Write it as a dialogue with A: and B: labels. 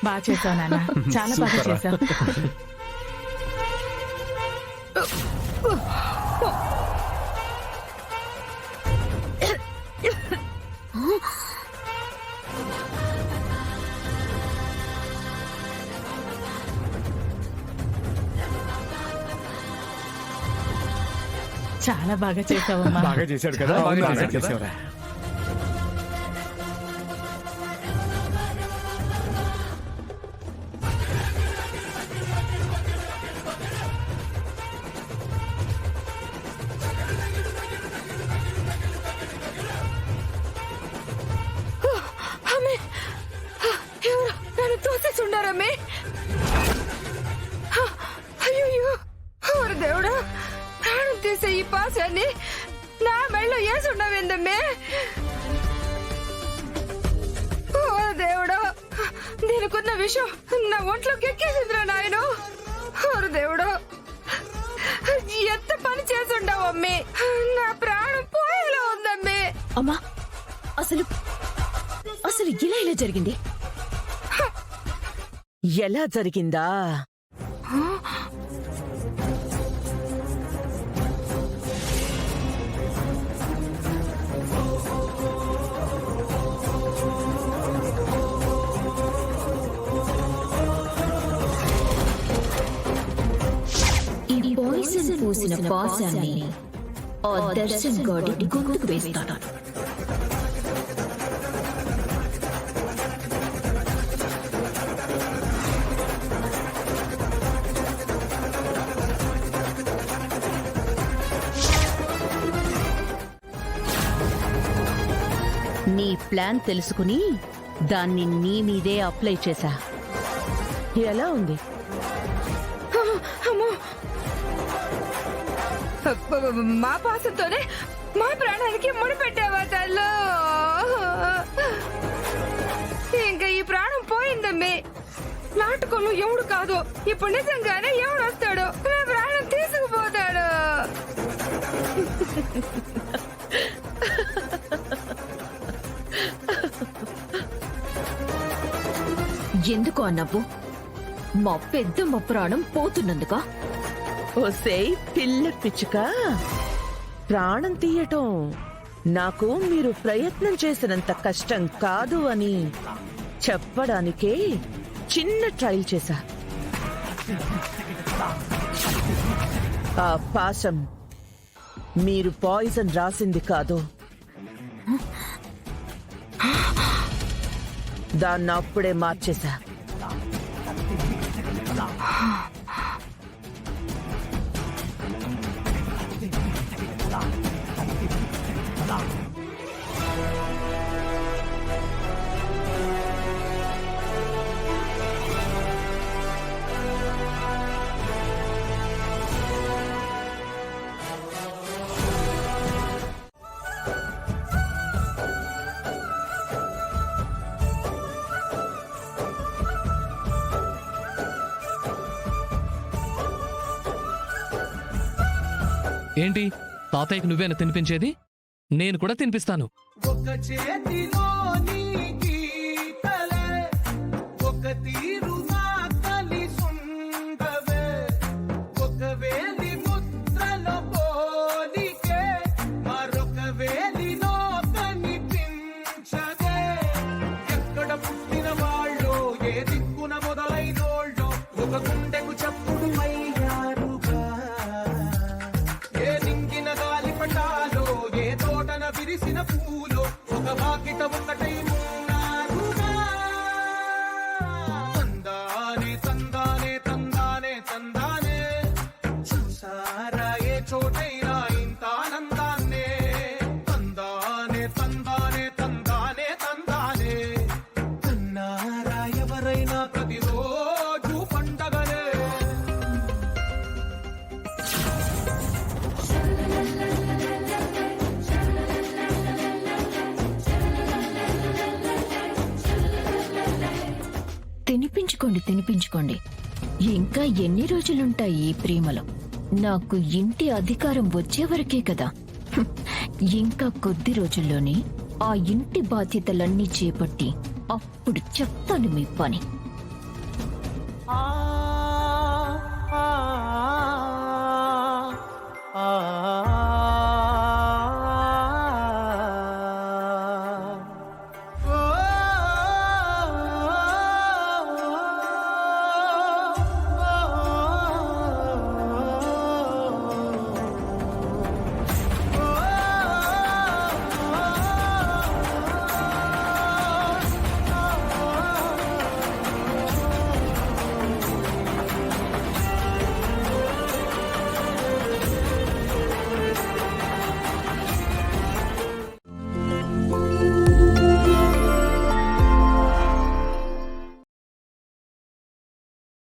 A: బాగా చేసావు నాన్న, చాలా బాగా చేసావు. చాలా బాగా చేసావమ్మా.
B: బాగా చేశాడు కదా, బాగా చేసావురా.
C: తోసేసుండారమ్మే. అయ్యో దేవుడా, ప్రాణం తీసే ఈ పాశాన్ని నా మెళ్ళో వేసుండవేందమ్మే. ఓ దేవుడా, దీనికున్న విషయం నా ఒంట్లోకి ఎక్కేసిందిరా నాయను. ఓరు దేవుడా, ఎంత పని చేసుండావమ్మే, నా ప్రాణం పోయేలా ఉందమ్మే.
D: అమ్మా, అసలు ఇలా జరిగింది?
E: ఎలా జరిగిందా?
D: ఈ పాయిజన్ పూసిన పాశాన్ని ఆ దర్శన్ గాడి గొంతుకు వేస్తాడు. నీ ప్లాన్ తెలుసుకుని దాన్ని నీ మీదే అప్లై చేశా.
E: ఎలా ఉంది?
C: మా పాసంతోనే మా ప్రాణానికి ముడిపెట్టావా తల్లు? ఇంకా ఈ ప్రాణం పోయిందమ్మే. నాటకంలో ఎవడు కాదు, ఇప్పుడు నిజంగానే ఎవడు వస్తాడు, నా ప్రాణం తీసుకుపోతాడు.
D: ఎందుకు అన్నవ్వు? మా పెద్దమ్మ ప్రాణం పోతున్నందుక?
E: ఓసేయ్ పిల్ల పిచ్చుక, ప్రాణం తీయటం నాకు మీరు ప్రయత్నం చేసినంత కష్టం కాదు అని చెప్పడానికే చిన్న ట్రయల్ చేశా. ఆ పాశం మీరు పాయిజన్ రాసింది కాదు, దాన్ని అప్పుడే మార్చేశా.
F: ఏంటి, తాతయ్యకి నువ్వేనా తినిపించేది? నేను కూడా తినిపిస్తాను.
G: ఒక చేతిలో నీ గీతలే, ఒక తీరు నా కలిసుండవే, ఒక వేలి ముద్రలో పోలికే మరొక వేలిలో కనిపించదే. ఎక్కడ పుట్టిన వాళ్ళో, ఏ దిక్కున మొదలైనోళ్ళో, ఒక గుండెకు చప్పుడు
H: తీసుకోండి తినిపించుకోండి. ఇంకా ఎన్ని రోజులుంటాయి ఈ ప్రేమలో? నాకు ఇంటి అధికారం వచ్చే వరకే కదా. హ్మ్. ఇంకా కొద్ది రోజుల్లోనే ఆ ఇంటి బాధ్యతలన్నీ చేపట్టి అప్పుడు చెప్తాను మీ పని.